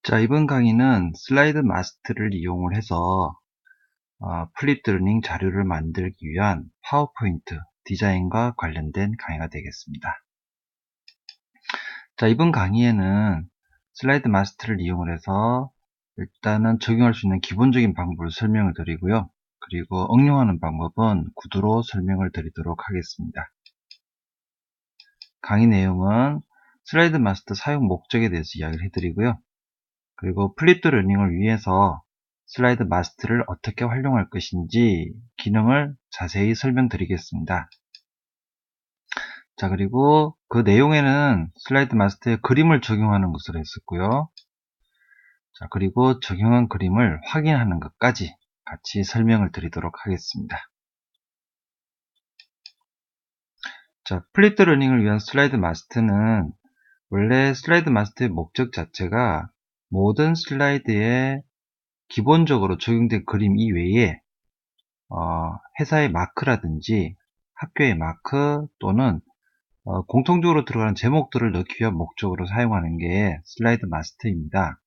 자, 이번 강의는 슬라이드 마스터를 이용을 해서 플립드 러닝 자료를 만들기 위한 파워포인트 디자인과 관련된 강의가 되겠습니다. 자, 이번 강의에는 슬라이드 마스터를 이용을 해서 일단은 적용할 수 있는 기본적인 방법을 설명을 드리고요. 그리고 응용하는 방법은 구두로 설명을 드리도록 하겠습니다. 강의 내용은 슬라이드 마스터 사용 목적에 대해서 이야기를 해드리고요. 그리고 플립드 러닝을 위해서 슬라이드 마스터를 어떻게 활용할 것인지 기능을 자세히 설명드리겠습니다. 자, 그리고 그 내용에는 슬라이드 마스터에 그림을 적용하는 것을 했었고요. 자, 그리고 적용한 그림을 확인하는 것까지 같이 설명을 드리도록 하겠습니다. 자, 플립드 러닝을 위한 슬라이드 마스터는 원래 슬라이드 마스터의 목적 자체가 모든 슬라이드에 기본적으로 적용된 그림 이외에 회사의 마크라든지 학교의 마크 또는 공통적으로 들어가는 제목들을 넣기 위한 목적으로 사용하는 게 슬라이드 마스터입니다.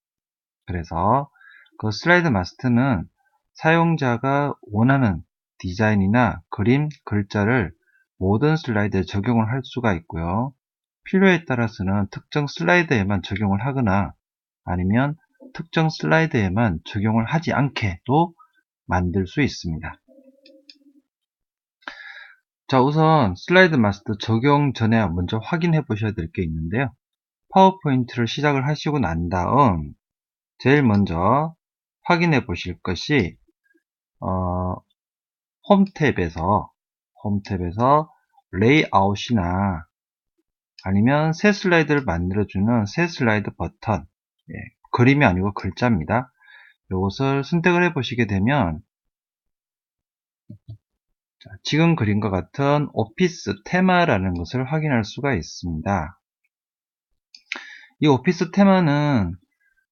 그래서 그 슬라이드 마스터는 사용자가 원하는 디자인이나 그림, 글자를 모든 슬라이드에 적용을 할 수가 있고요. 필요에 따라서는 특정 슬라이드에만 적용을 하거나 아니면 특정 슬라이드에만 적용을 하지 않게도 만들 수 있습니다. 자, 우선 슬라이드 마스터 적용 전에 먼저 확인해 보셔야 될 게 있는데요. 파워포인트를 시작을 하시고 난 다음 제일 먼저 확인해 보실 것이 홈 탭에서 레이아웃이나 아니면 새 슬라이드를 만들어주는 새 슬라이드 버튼, 그림이 아니고 글자입니다. 이것을 선택을 해 보시게 되면 지금 그림과 같은 오피스 테마라는 것을 확인할 수가 있습니다. 이 오피스 테마는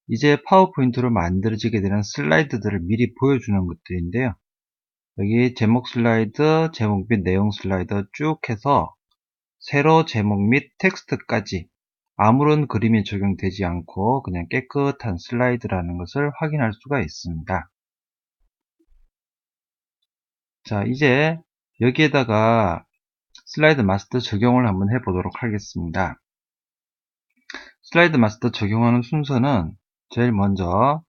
이제 파워포인트로 만들어지게 되는 슬라이드들을 미리 보여주는 것들인데요. 여기 제목 슬라이드, 제목 및 내용 슬라이드 쭉 해서 세로 제목 및 텍스트까지 아무런 그림이 적용되지 않고 그냥 깨끗한 슬라이드라는 것을 확인할 수가 있습니다. 자, 이제 여기에다가 슬라이드 마스터 적용을 한번 해보도록 하겠습니다. 슬라이드 마스터 적용하는 순서는 제일 먼저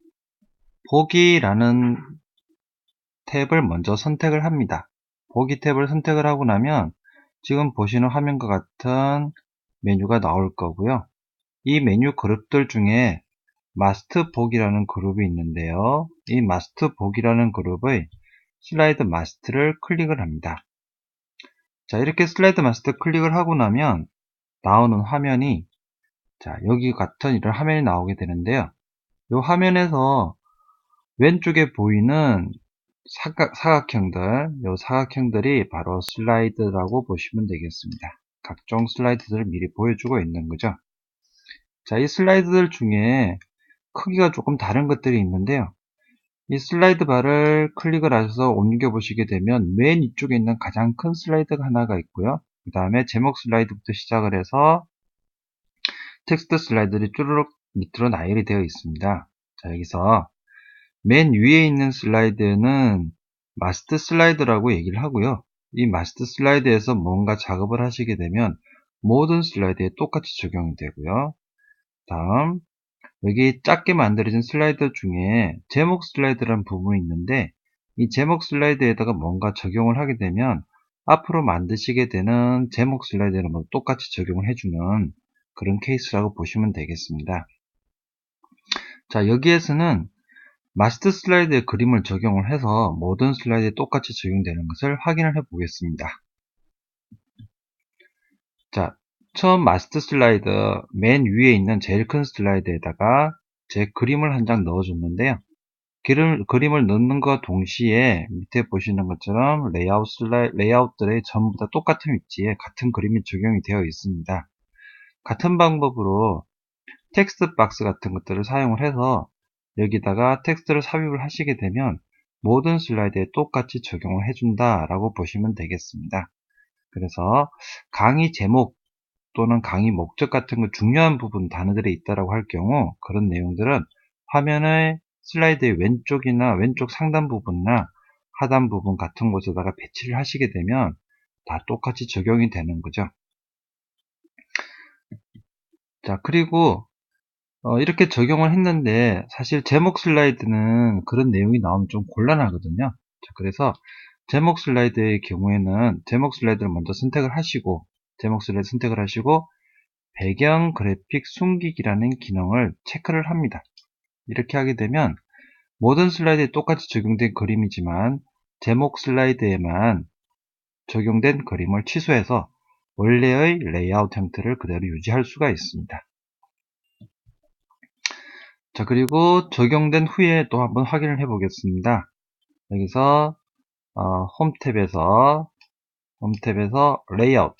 보기라는 탭을 먼저 선택을 합니다. 보기 탭을 선택을 하고 나면 지금 보시는 화면과 같은 메뉴가 나올 거고요. 이 메뉴 그룹들 중에 마스터 보기라는 그룹이 있는데요. 이 마스터 보기라는 그룹의 슬라이드 마스터를 클릭을 합니다. 자, 이렇게 슬라이드 마스터 클릭을 하고 나면 나오는 화면이 자, 여기 같은 이런 화면이 나오게 되는데요. 이 화면에서 왼쪽에 보이는 이 사각형들이 바로 슬라이드라고 보시면 되겠습니다. 각종 슬라이드들을 미리 보여주고 있는 거죠. 자, 이 슬라이드들 중에 크기가 조금 다른 것들이 있는데요. 이 슬라이드 바를 클릭을 하셔서 옮겨 보시게 되면 맨 위쪽에 있는 가장 큰 슬라이드가 하나가 있고요. 그 다음에 제목 슬라이드부터 시작을 해서 텍스트 슬라이드들이 쭈르륵 밑으로 나열이 되어 있습니다. 자, 여기서 맨 위에 있는 슬라이드는 마스터 슬라이드라고 얘기를 하고요. 이 마스터 슬라이드에서 뭔가 작업을 하시게 되면 모든 슬라이드에 똑같이 적용이 되고요. 다음 여기 작게 만들어진 슬라이드 중에 제목 슬라이드라는 부분이 있는데 이 제목 슬라이드에다가 뭔가 적용을 하게 되면 앞으로 만드시게 되는 제목 슬라이드는 똑같이 적용을 해주는 그런 케이스라고 보시면 되겠습니다. 자, 여기에서는 마스터 슬라이드에 그림을 적용을 해서 모든 슬라이드에 똑같이 적용되는 것을 확인을 해 보겠습니다. 자, 처음 마스터 슬라이드 맨 위에 있는 제일 큰 슬라이드에다가 제 그림을 한 장 넣어줬는데요. 그림을 넣는 것과 동시에 밑에 보시는 것처럼 레이아웃들의 전부 다 똑같은 위치에 같은 그림이 적용이 되어 있습니다. 같은 방법으로 텍스트 박스 같은 것들을 사용을 해서 여기다가 텍스트를 삽입을 하시게 되면 모든 슬라이드에 똑같이 적용을 해준다 라고 보시면 되겠습니다. 그래서 강의 제목 또는 강의 목적 같은 거 중요한 부분 단어들이 있다라고 할 경우 그런 내용들은 화면의 슬라이드의 왼쪽이나 왼쪽 상단 부분이나 하단 부분 같은 곳에다가 배치를 하시게 되면 다 똑같이 적용이 되는 거죠. 자, 그리고 이렇게 적용을 했는데 사실 제목 슬라이드는 그런 내용이 나오면 좀 곤란하거든요. 자, 그래서 제목 슬라이드의 경우에는 제목 슬라이드를 먼저 선택을 하시고 배경 그래픽 숨기기라는 기능을 체크를 합니다. 이렇게 하게 되면 모든 슬라이드에 똑같이 적용된 그림이지만 제목 슬라이드에만 적용된 그림을 취소해서 원래의 레이아웃 형태를 그대로 유지할 수가 있습니다. 자, 그리고 적용된 후에 또 한번 확인을 해 보겠습니다. 여기서 홈 탭에서 레이아웃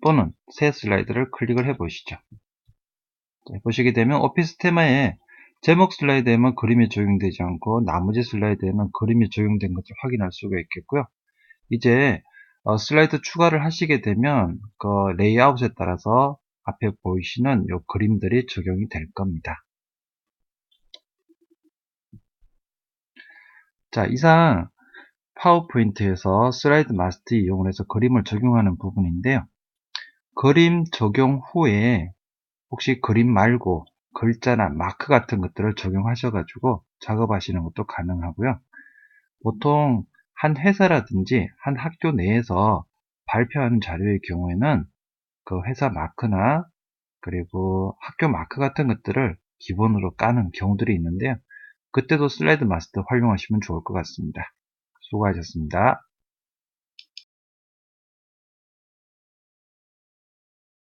또는 새 슬라이드를 클릭을 해 보시죠. 자, 보시게 되면 오피스 테마에 제목 슬라이드에만 그림이 적용되지 않고 나머지 슬라이드에는 그림이 적용된 것을 확인할 수가 있겠고요. 이제 슬라이드 추가를 하시게 되면 그 레이아웃에 따라서 앞에 보이시는 요 그림들이 적용이 될 겁니다. 자, 이상 파워포인트에서 슬라이드 마스터 이용을 해서 그림을 적용하는 부분인데요. 그림 적용 후에 혹시 그림 말고 글자나 마크 같은 것들을 적용하셔가지고 작업하시는 것도 가능하고요. 보통 한 회사라든지 한 학교 내에서 발표하는 자료의 경우에는 그 회사 마크나 그리고 학교 마크 같은 것들을 기본으로 까는 경우들이 있는데요. 그때도 슬라이드 마스터 활용하시면 좋을 것 같습니다. 수고하셨습니다.